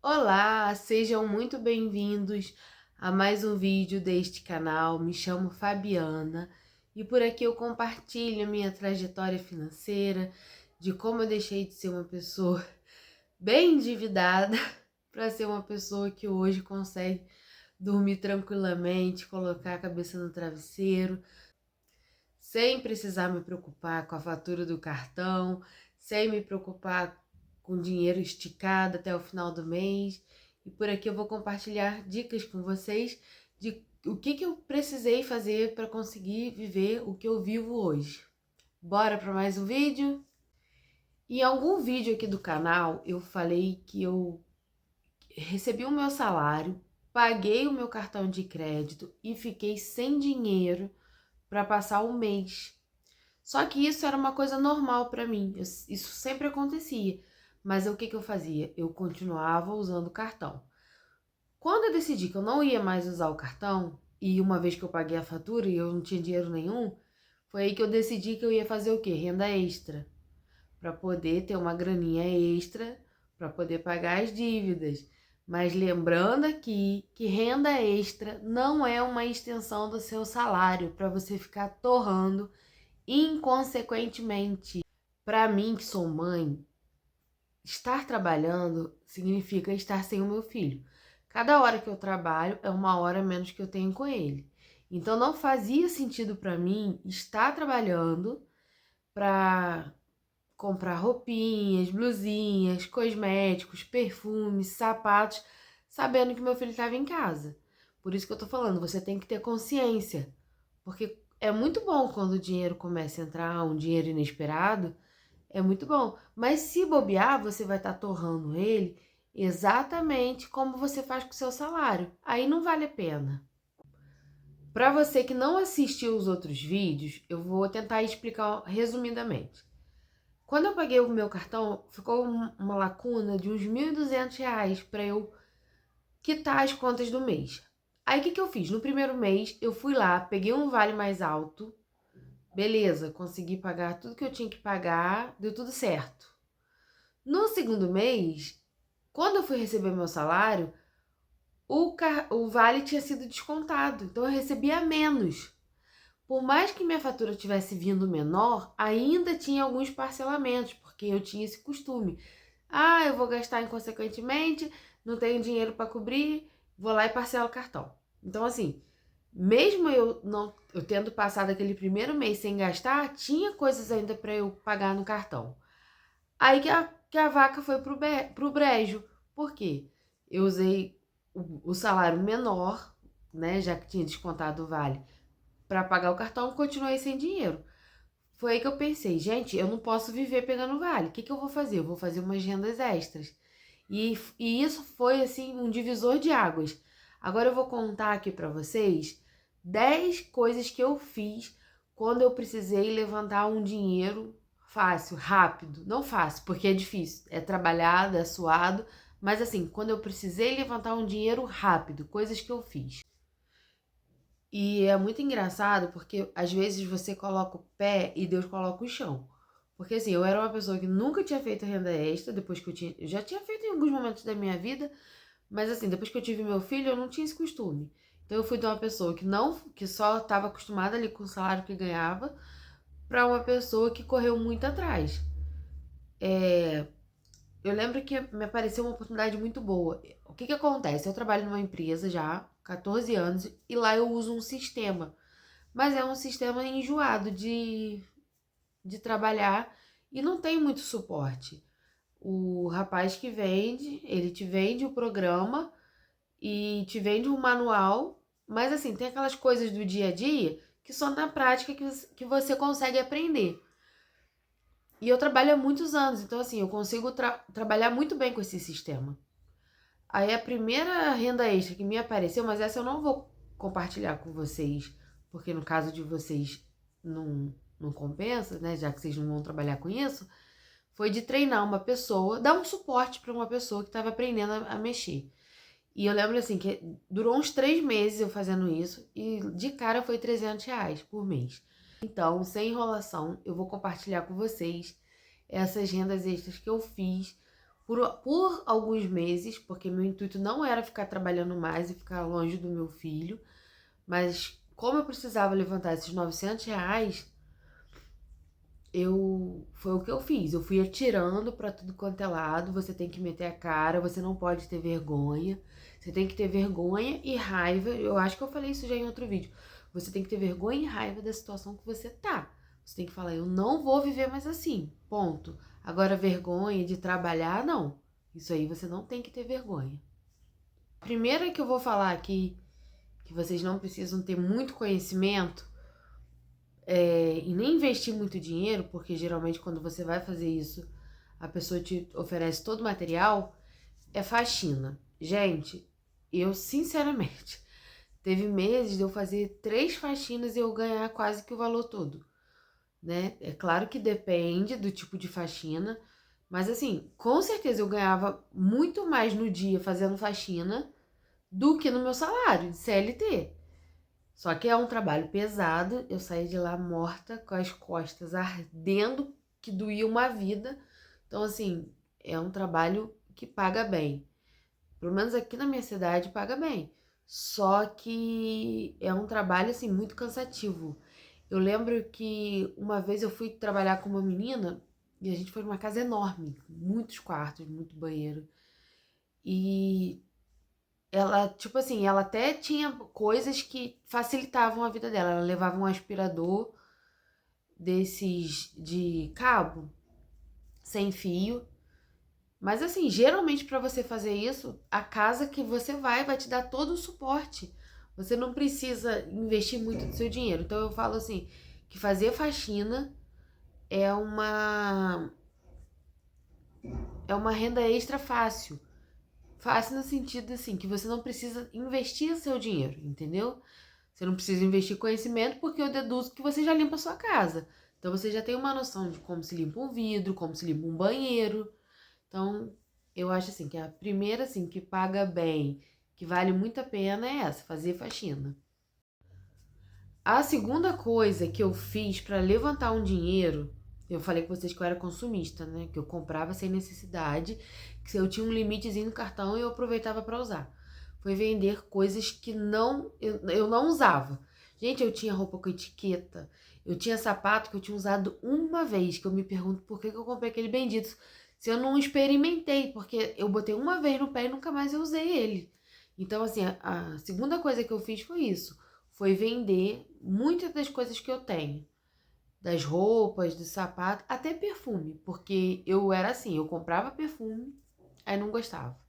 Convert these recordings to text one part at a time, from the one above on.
Olá, sejam muito bem-vindos a mais um vídeo deste canal. Me chamo Fabiana e por aqui eu compartilho minha trajetória financeira, de como eu deixei de ser uma pessoa bem endividada para ser uma pessoa que hoje consegue dormir tranquilamente, colocar a cabeça no travesseiro, sem precisar me preocupar com a fatura do cartão, sem me preocupar com dinheiro esticado até o final do mês. E por aqui eu vou compartilhar dicas com vocês de o que eu precisei fazer para conseguir viver o que eu vivo hoje. Bora para mais um vídeo? Em algum vídeo aqui do canal eu falei que eu recebi o meu salário, paguei o meu cartão de crédito e fiquei sem dinheiro para passar o mês. Só que isso era uma coisa normal para mim, isso sempre acontecia. Mas o que eu fazia? Eu continuava usando o cartão. Quando eu decidi que eu não ia mais usar o cartão, e uma vez que eu paguei a fatura e eu não tinha dinheiro nenhum, foi aí que eu decidi que eu ia fazer o quê? Renda extra, para poder ter uma graninha extra, para poder pagar as dívidas. Mas lembrando aqui que renda extra não é uma extensão do seu salário para você ficar torrando inconsequentemente. Para mim, que sou mãe, estar trabalhando significa estar sem o meu filho. Cada hora que eu trabalho é uma hora a menos que eu tenho com ele. Então não fazia sentido para mim estar trabalhando para comprar roupinhas, blusinhas, cosméticos, perfumes, sapatos, sabendo que meu filho estava em casa. Por isso que eu tô falando, você tem que ter consciência, porque é muito bom quando o dinheiro começa a entrar, um dinheiro inesperado, é muito bom. Mas se bobear, você vai estar torrando ele exatamente como você faz com o seu salário. Aí não vale a pena. Para você que não assistiu os outros vídeos, eu vou tentar explicar resumidamente. Quando eu paguei o meu cartão, ficou uma lacuna de uns R$ 1.200 para eu quitar as contas do mês. Aí o que eu fiz? No primeiro mês, eu fui lá, peguei um vale mais alto. Beleza, consegui pagar tudo que eu tinha que pagar, deu tudo certo. No segundo mês, quando eu fui receber meu salário, o vale tinha sido descontado, então eu recebia menos. Por mais que minha fatura tivesse vindo menor, ainda tinha alguns parcelamentos, porque eu tinha esse costume. Ah, eu vou gastar inconsequentemente, não tenho dinheiro para cobrir, vou lá e parcelo o cartão. Então, assim, mesmo eu tendo passado aquele primeiro mês sem gastar, tinha coisas ainda para eu pagar no cartão. Aí que a vaca foi pro brejo. Por quê? Eu usei o salário menor, né, já que tinha descontado o vale, para pagar o cartão, continuei sem dinheiro. Foi aí que eu pensei, gente, eu não posso viver pegando vale. O que eu vou fazer? Eu vou fazer umas rendas extras. E isso foi, assim, um divisor de águas. Agora eu vou contar aqui para vocês 10 coisas que eu fiz quando eu precisei levantar um dinheiro fácil, rápido. Não fácil, porque é difícil. É trabalhado, é suado. Mas assim, quando eu precisei levantar um dinheiro rápido, coisas que eu fiz. E é muito engraçado porque às vezes você coloca o pé e Deus coloca o chão. Porque assim, eu era uma pessoa que nunca tinha feito renda extra, depois que eu já tinha feito em alguns momentos da minha vida, mas assim, depois que eu tive meu filho, eu não tinha esse costume. Então eu fui de uma pessoa que só estava acostumada ali com o salário que ganhava, para uma pessoa que correu muito atrás. Eu lembro que me apareceu uma oportunidade muito boa. O que acontece? Eu trabalho numa empresa já há 14 anos e lá eu uso um sistema. Mas é um sistema enjoado de trabalhar e não tem muito suporte. O rapaz que vende, ele te vende o programa e te vende um manual, mas assim, tem aquelas coisas do dia a dia que só na prática que você consegue aprender. E eu trabalho há muitos anos, então assim, eu consigo trabalhar muito bem com esse sistema. Aí a primeira renda extra que me apareceu, mas essa eu não vou compartilhar com vocês, porque no caso de vocês não compensa, né? Já que vocês não vão trabalhar com isso, foi de treinar uma pessoa, dar um suporte para uma pessoa que estava aprendendo a mexer. E eu lembro assim que durou uns 3 meses eu fazendo isso e de cara foi R$ 300 por mês. Então, sem enrolação, eu vou compartilhar com vocês essas rendas extras que eu fiz por alguns meses, porque meu intuito não era ficar trabalhando mais e ficar longe do meu filho, mas como eu precisava levantar esses R$ 900, foi o que eu fiz. Eu fui atirando pra tudo quanto é lado. Você tem que meter a cara, você não pode ter vergonha. Você tem que ter vergonha e raiva. Eu acho que eu falei isso já em outro vídeo. Você tem que ter vergonha e raiva da situação que você tá. Você tem que falar, eu não vou viver mais assim. Ponto. Agora, vergonha de trabalhar, não. Isso aí você não tem que ter vergonha. Primeiro que eu vou falar aqui, que vocês não precisam ter muito conhecimento, e nem investir muito dinheiro, porque geralmente quando você vai fazer isso, a pessoa te oferece todo o material, é faxina. Gente, eu sinceramente, teve meses de eu fazer 3 faxinas e eu ganhar quase que o valor todo, né? É claro que depende do tipo de faxina, mas assim, com certeza eu ganhava muito mais no dia fazendo faxina do que no meu salário de CLT. Só que é um trabalho pesado, eu saí de lá morta, com as costas ardendo, que doía uma vida. Então, assim, é um trabalho que paga bem. Pelo menos aqui na minha cidade paga bem. Só que é um trabalho, assim, muito cansativo. Eu lembro que uma vez eu fui trabalhar com uma menina e a gente foi numa casa enorme, muitos quartos, muito banheiro. E ela, tipo assim, ela até tinha coisas que facilitavam a vida dela. Ela levava um aspirador desses de cabo, sem fio. Mas assim, geralmente para você fazer isso, a casa que você vai te dar todo o suporte. Você não precisa investir muito do seu dinheiro. Então eu falo assim, que fazer faxina é uma renda extra fácil. Fácil no sentido assim, que você não precisa investir o seu dinheiro, entendeu? Você não precisa investir conhecimento porque eu deduzo que você já limpa a sua casa. Então você já tem uma noção de como se limpa um vidro, como se limpa um banheiro. Então, eu acho assim que a primeira assim que paga bem, que vale muito a pena é essa, fazer faxina. A segunda coisa que eu fiz para levantar um dinheiro, eu falei com vocês que eu era consumista, né? Que eu comprava sem necessidade, que se eu tinha um limitezinho no cartão eu aproveitava para usar. Foi vender coisas que eu não usava. Gente, eu tinha roupa com etiqueta, eu tinha sapato que eu tinha usado uma vez, que eu me pergunto por que eu comprei aquele bendito, se eu não experimentei, porque eu botei uma vez no pé e nunca mais eu usei ele. Então, assim, a segunda coisa que eu fiz foi isso, foi vender muitas das coisas que eu tenho. Das roupas, do sapato, até perfume. Porque eu era assim, eu comprava perfume, aí não gostava.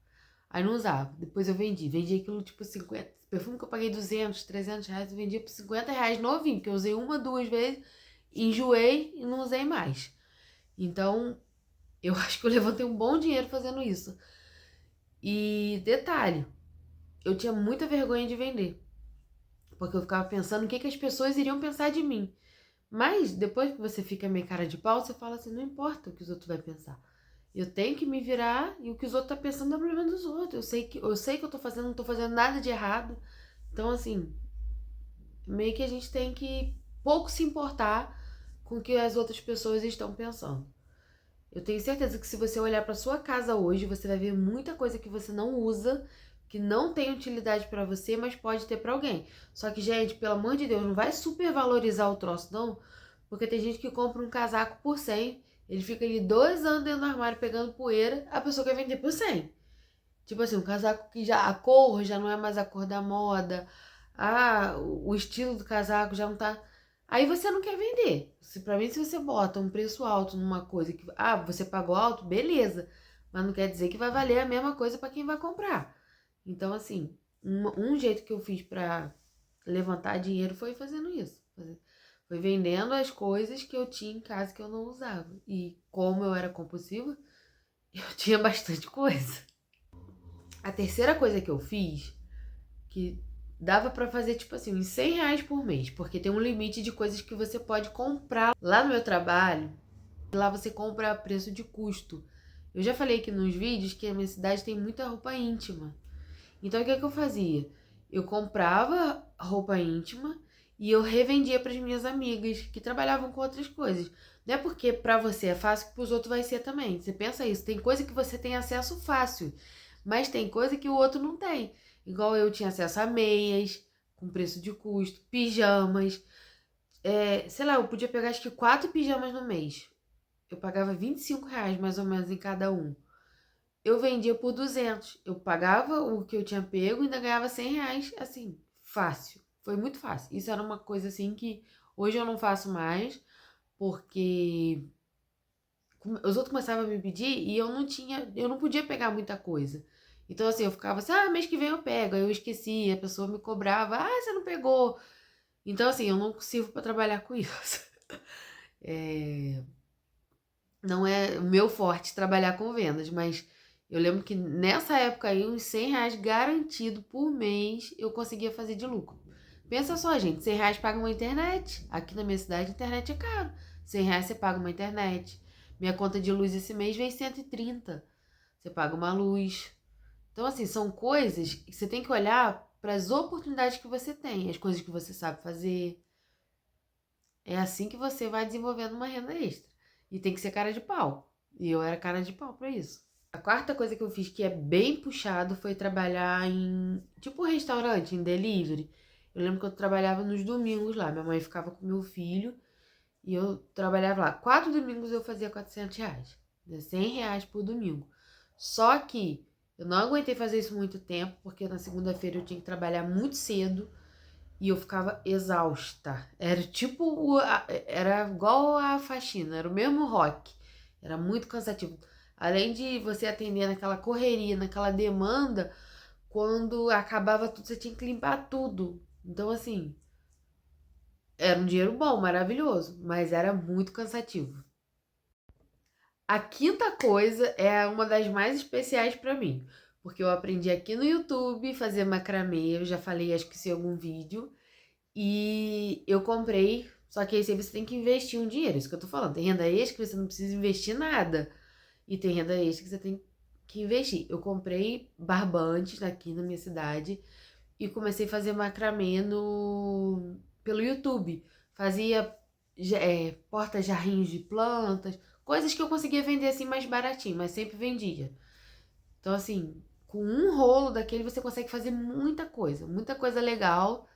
Aí não usava. Depois eu vendi. Vendi aquilo tipo 50. Perfume que eu paguei 200, 300 reais, eu vendia por 50 reais novinho. Que eu usei uma, 2 vezes, enjoei e não usei mais. Então, eu acho que eu levantei um bom dinheiro fazendo isso. E detalhe, eu tinha muita vergonha de vender. Porque eu ficava pensando o que as pessoas iriam pensar de mim. Mas depois que você fica meio cara de pau, você fala assim, não importa o que os outros vão pensar. Eu tenho que me virar e o que os outros estão pensando é o problema dos outros. Eu sei que eu tô fazendo, não tô fazendo nada de errado. Então, assim, meio que a gente tem que pouco se importar com o que as outras pessoas estão pensando. Eu tenho certeza que se você olhar para sua casa hoje, você vai ver muita coisa que você não usa, que não tem utilidade para você, mas pode ter para alguém. Só que, gente, pelo amor de Deus, não vai supervalorizar o troço, não, porque tem gente que compra um casaco por 100, ele fica ali 2 anos dentro do armário pegando poeira, a pessoa quer vender por 100. Tipo assim, um casaco que já a cor já não é mais a cor da moda, o estilo do casaco já não tá. Aí você não quer vender. Pra mim, se você bota um preço alto numa coisa que, você pagou alto, beleza. Mas não quer dizer que vai valer a mesma coisa para quem vai comprar. Então, assim, um jeito que eu fiz para levantar dinheiro foi fazendo isso. Foi vendendo as coisas que eu tinha em casa que eu não usava. E como eu era compulsiva, eu tinha bastante coisa. A terceira coisa que eu fiz, que dava pra fazer, tipo assim, uns 100 reais por mês, porque tem um limite de coisas que você pode comprar. Lá no meu trabalho, lá você compra a preço de custo. Eu já falei aqui nos vídeos que a minha cidade tem muita roupa íntima. Então, o que é que eu fazia? Eu comprava roupa íntima e eu revendia para as minhas amigas que trabalhavam com outras coisas. Não é porque pra você é fácil que pros outros vai ser também. Você pensa isso, tem coisa que você tem acesso fácil, mas tem coisa que o outro não tem. Igual eu tinha acesso a meias, com preço de custo, pijamas. Sei lá, eu podia pegar acho que 4 pijamas no mês. Eu pagava R$ 25 mais ou menos em cada um. Eu vendia por 200. Eu pagava o que eu tinha pego e ainda ganhava R$ 100, assim, fácil. Foi muito fácil. Isso era uma coisa assim que hoje eu não faço mais, porque os outros começavam a me pedir e eu não podia pegar muita coisa. Então, assim, eu ficava assim, mês que vem eu pego. Aí eu esquecia, a pessoa me cobrava, você não pegou. Então, assim, eu não sirvo pra trabalhar com isso. Não é o meu forte trabalhar com vendas, mas eu lembro que nessa época aí, uns R$ 100 garantido por mês eu conseguia fazer de lucro. Pensa só, gente, R$ 100 paga uma internet. Aqui na minha cidade, a internet é caro. R$ 100 você paga uma internet. Minha conta de luz esse mês veio 130. Você paga uma luz. Então, assim, são coisas que você tem que olhar para as oportunidades que você tem, as coisas que você sabe fazer. É assim que você vai desenvolvendo uma renda extra. E tem que ser cara de pau. E eu era cara de pau pra isso. A quarta coisa que eu fiz que é bem puxado foi trabalhar em, tipo, restaurante, em delivery. Eu lembro que eu trabalhava nos domingos lá. Minha mãe ficava com meu filho e eu trabalhava lá. 4 domingos eu fazia R$ 400. R$ 100 por domingo. Só que eu não aguentei fazer isso muito tempo, porque na segunda-feira eu tinha que trabalhar muito cedo. E eu ficava exausta. Era tipo, era igual a faxina, era o mesmo rock. Era muito cansativo. Além de você atender naquela correria, naquela demanda, quando acabava tudo, você tinha que limpar tudo. Então, assim, era um dinheiro bom, maravilhoso, mas era muito cansativo. A quinta coisa é uma das mais especiais pra mim, porque eu aprendi aqui no YouTube fazer macramê, eu já falei, acho que isso em algum vídeo. E eu comprei, só que aí você tem que investir um dinheiro, isso que eu tô falando. Tem renda extra que você não precisa investir nada. E tem renda extra que você tem que investir. Eu comprei barbantes aqui na minha cidade e comecei a fazer macramê pelo YouTube. Fazia porta-jarrinhos de plantas, coisas que eu conseguia vender assim mais baratinho, mas sempre vendia. Então, assim, com um rolo daquele você consegue fazer muita coisa legal.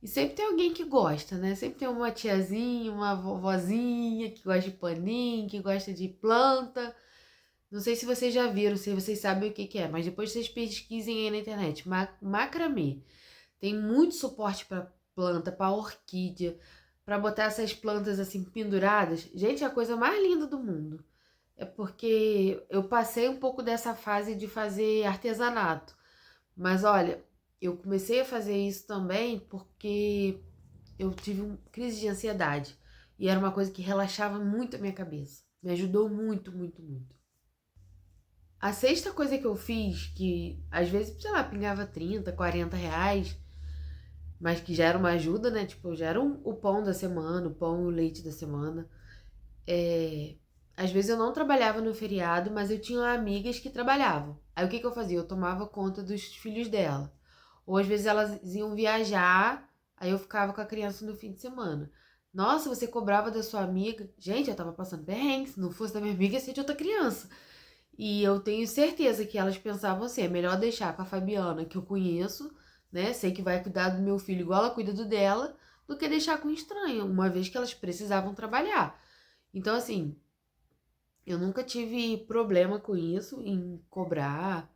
E sempre tem alguém que gosta, né? Sempre tem uma tiazinha, uma vovozinha que gosta de paninho, que gosta de planta. Não sei se vocês já viram, se vocês sabem o que que é, mas depois vocês pesquisem aí na internet. Macramê. Tem muito suporte para planta, para orquídea, para botar essas plantas assim penduradas. Gente, é a coisa mais linda do mundo. É porque eu passei um pouco dessa fase de fazer artesanato. Mas olha, eu comecei a fazer isso também porque eu tive uma crise de ansiedade. E era uma coisa que relaxava muito a minha cabeça. Me ajudou muito, muito, muito. A sexta coisa que eu fiz, que às vezes, sei lá, pingava R$ 30, R$ 40, mas que já era uma ajuda, né? Tipo, já era o pão da semana, o pão e o leite da semana. Às vezes eu não trabalhava no feriado, mas eu tinha amigas que trabalhavam. Aí o que que eu fazia? Eu tomava conta dos filhos dela. Ou às vezes elas iam viajar, aí eu ficava com a criança no fim de semana. Nossa, você cobrava da sua amiga? Gente, eu tava passando perrengue. Se não fosse da minha amiga, ia ser de outra criança. E eu tenho certeza que elas pensavam assim: é melhor deixar com a Fabiana, que eu conheço, né? Sei que vai cuidar do meu filho igual ela cuida do dela, do que deixar com um estranho, uma vez que elas precisavam trabalhar. Então, assim, eu nunca tive problema com isso, em cobrar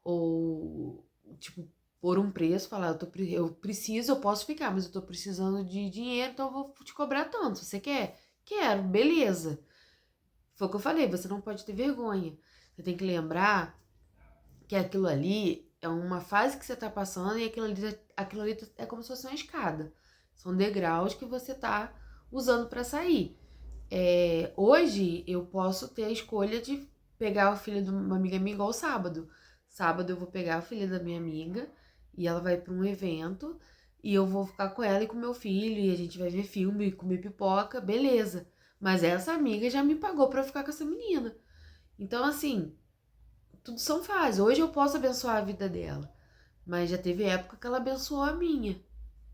ou, tipo, pôr um preço, falar, eu preciso, eu posso ficar, mas eu tô precisando de dinheiro, então eu vou te cobrar tanto. Você quer? Quero, beleza. Foi o que eu falei, você não pode ter vergonha. Você tem que lembrar que aquilo ali é uma fase que você tá passando e aquilo ali é como se fosse uma escada. São degraus que você tá usando para sair. Hoje eu posso ter a escolha de pegar o filho de uma amiga minha igual sábado. Sábado eu vou pegar a filha da minha amiga e ela vai para um evento e eu vou ficar com ela e com meu filho e a gente vai ver filme, comer pipoca, beleza. Mas essa amiga já me pagou para eu ficar com essa menina. Então, assim, tudo são fases. Hoje eu posso abençoar a vida dela, mas já teve época que ela abençoou a minha.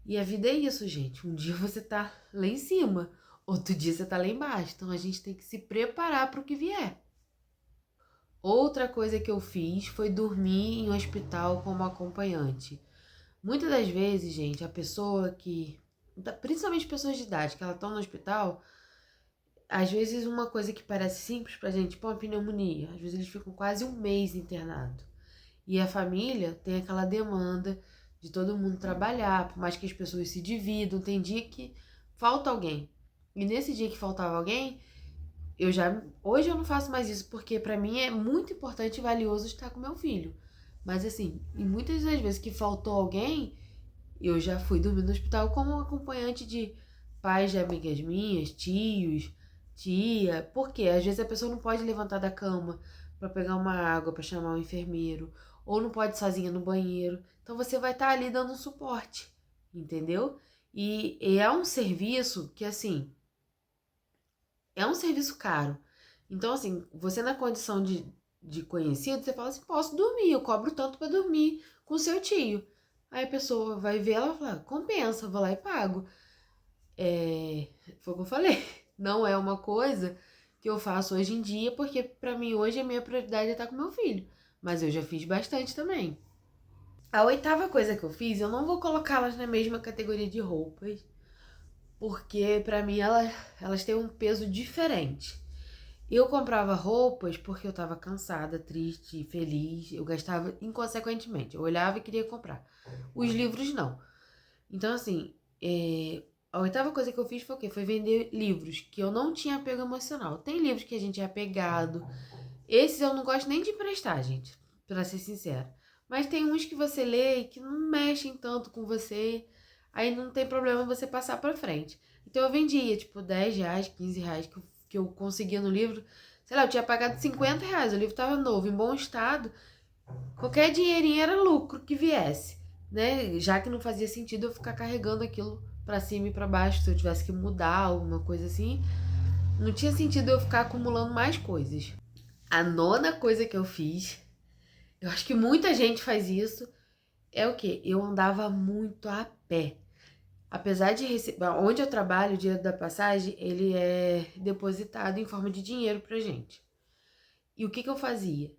E a vida é isso, gente. Um dia você tá lá em cima, outro dia você tá lá embaixo. Então a gente tem que se preparar para o que vier. Outra coisa que eu fiz foi dormir em um hospital como acompanhante. Muitas das vezes, gente, a pessoa que, principalmente pessoas de idade, que elas estão no hospital, às vezes uma coisa que parece simples pra gente, tipo uma pneumonia, às vezes eles ficam quase um mês internados. E a família tem aquela demanda de todo mundo trabalhar, por mais que as pessoas se dividam, tem dia que falta alguém. E nesse dia que faltava alguém, hoje eu não faço mais isso, porque pra mim é muito importante e valioso estar com meu filho. Mas assim, e muitas das vezes que faltou alguém, eu já fui dormir no hospital como acompanhante de pais de amigas minhas, tios, tia. Porque às vezes a pessoa não pode levantar da cama para pegar uma água, para chamar um enfermeiro, ou não pode ir sozinha no banheiro. Então você vai estar ali dando um suporte, entendeu? E é um serviço que, assim, é um serviço caro. Então, assim, você na condição de conhecido, você fala assim, posso dormir, eu cobro tanto para dormir com seu tio. Aí a pessoa vai ver, ela fala, compensa, vou lá e pago. Foi o que eu falei. Não é uma coisa que eu faço hoje em dia, porque pra mim hoje a minha prioridade é estar com meu filho. Mas eu já fiz bastante também. A oitava coisa que eu fiz, eu não vou colocá-las na mesma categoria de roupas, porque pra mim elas têm um peso diferente. Eu comprava roupas porque eu tava cansada, triste, feliz. Eu gastava inconsequentemente. Eu olhava e queria comprar. Os livros, não. Então, assim, a oitava coisa que eu fiz foi o quê? Foi vender livros que eu não tinha apego emocional. Tem livros que a gente é apegado. Esses eu não gosto nem de emprestar, gente, pra ser sincera. Mas tem uns que você lê e que não mexem tanto com você. Aí não tem problema você passar pra frente. Então eu vendia, tipo, R$ 10, R$ 15 que eu conseguia no livro. Sei lá, eu tinha pagado R$ 50. O livro tava novo, em bom estado. Qualquer dinheirinho era lucro que viesse, né? Já que não fazia sentido eu ficar carregando aquilo pra cima e pra baixo, se eu tivesse que mudar alguma coisa assim, não tinha sentido eu ficar acumulando mais coisas. A nona coisa que eu fiz, eu acho que muita gente faz isso, é o quê? Eu andava muito a pé. Apesar de receber, onde eu trabalho, o dinheiro da passagem, ele é depositado em forma de dinheiro pra gente. E o que que eu fazia?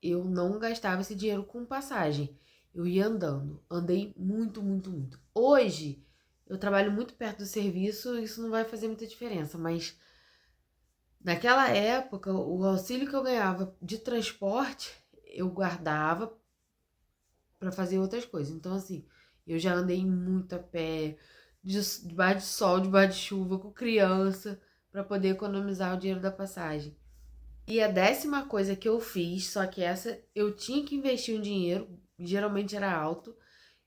Eu não gastava esse dinheiro com passagem. Eu ia andando. Andei muito, muito, muito. Hoje, eu trabalho muito perto do serviço, isso não vai fazer muita diferença, mas naquela época, o auxílio que eu ganhava de transporte, eu guardava para fazer outras coisas. Então, assim, eu já andei muito a pé, debaixo de sol, debaixo de chuva, com criança, para poder economizar o dinheiro da passagem. E a 10ª coisa que eu fiz, só que essa eu tinha que investir um dinheiro, geralmente era alto.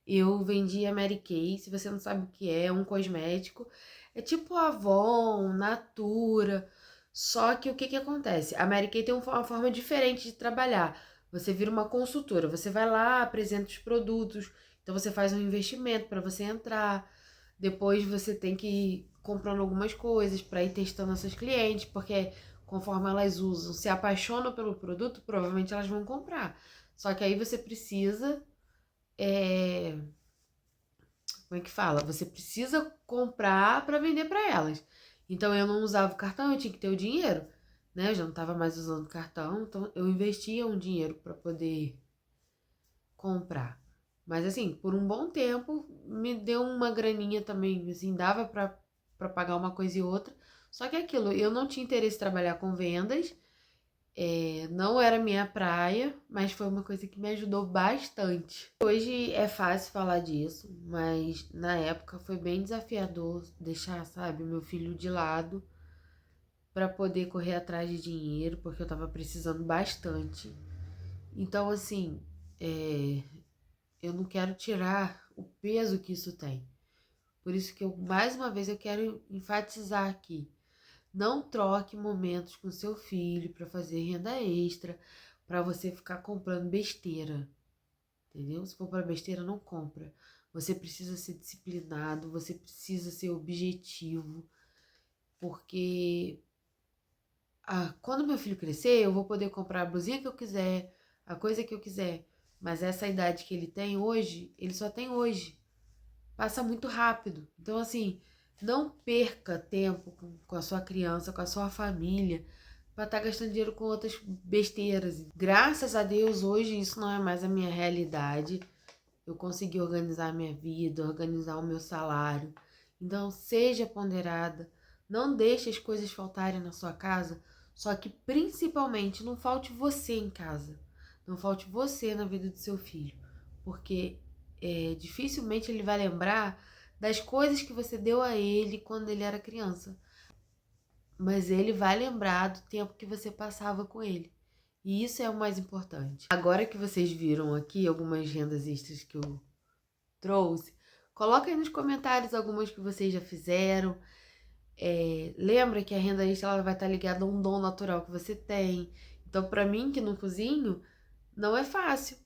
Eu vendia Mary Kay, se você não sabe o que é um cosmético. É tipo Avon, Natura. Só que o que que acontece? A Mary Kay tem uma forma diferente de trabalhar. Você vira uma consultora, você vai lá, apresenta os produtos, então você faz um investimento para você entrar. Depois você tem que ir comprando algumas coisas para ir testando essas clientes, porque conforme elas usam, se apaixonam pelo produto, provavelmente elas vão comprar. Só que aí você precisa, como é que fala? Você precisa comprar para vender para elas. Então eu não usava o cartão, eu tinha que ter o dinheiro, né? Eu já não estava mais usando cartão, então eu investia um dinheiro para poder comprar. Mas assim, por um bom tempo me deu uma graninha também, assim, dava para pagar uma coisa e outra. Só que é aquilo, eu não tinha interesse em trabalhar com vendas. Não era minha praia, mas foi uma coisa que me ajudou bastante. Hoje é fácil falar disso, mas na época foi bem desafiador deixar, sabe, meu filho de lado para poder correr atrás de dinheiro, porque eu tava precisando bastante. Então, assim, eu não quero tirar o peso que isso tem. Por isso que mais uma vez, eu quero enfatizar aqui. Não troque momentos com seu filho para fazer renda extra, para você ficar comprando besteira, entendeu? Se for para besteira, não compra. Você precisa ser disciplinado, você precisa ser objetivo, porque quando meu filho crescer, eu vou poder comprar a blusinha que eu quiser, a coisa que eu quiser. Mas essa idade que ele tem hoje, ele só tem hoje. Passa muito rápido. Então, assim, Não perca tempo com a sua criança, com a sua família, para estar gastando dinheiro com outras besteiras. Graças a Deus, hoje isso não é mais a minha realidade. Eu consegui organizar a minha vida, organizar o meu salário. Então, seja ponderada. Não deixe as coisas faltarem na sua casa. Só que, principalmente, não falte você em casa. Não falte você na vida do seu filho. Porque dificilmente ele vai lembrar das coisas que você deu a ele quando ele era criança. Mas ele vai lembrar do tempo que você passava com ele. E isso é o mais importante. Agora que vocês viram aqui algumas rendas extras que eu trouxe, coloca aí nos comentários algumas que vocês já fizeram. Lembra que a renda extra ela vai estar ligada a um dom natural que você tem. Então, para mim, que não cozinho, não é fácil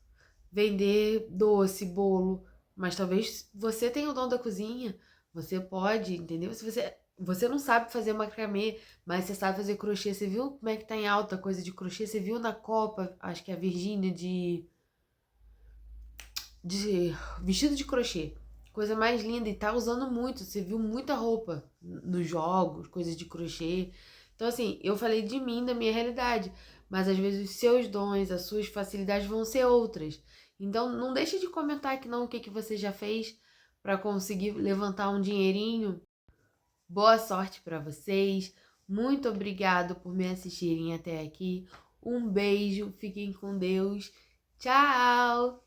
vender doce, bolo, mas talvez você tenha o dom da cozinha, você pode, entendeu? Se você não sabe fazer macramê, mas você sabe fazer crochê, você viu como é que tá em alta a coisa de crochê? Você viu na Copa, acho que é a Virgínia de vestido de crochê. Coisa mais linda, e tá usando muito, você viu muita roupa nos jogos, coisas de crochê. Então, assim, eu falei de mim, da minha realidade, mas às vezes os seus dons, as suas facilidades vão ser outras. Então, não deixe de comentar aqui não o que você já fez para conseguir levantar um dinheirinho. Boa sorte para vocês. Muito obrigado por me assistirem até aqui. Um beijo, fiquem com Deus. Tchau!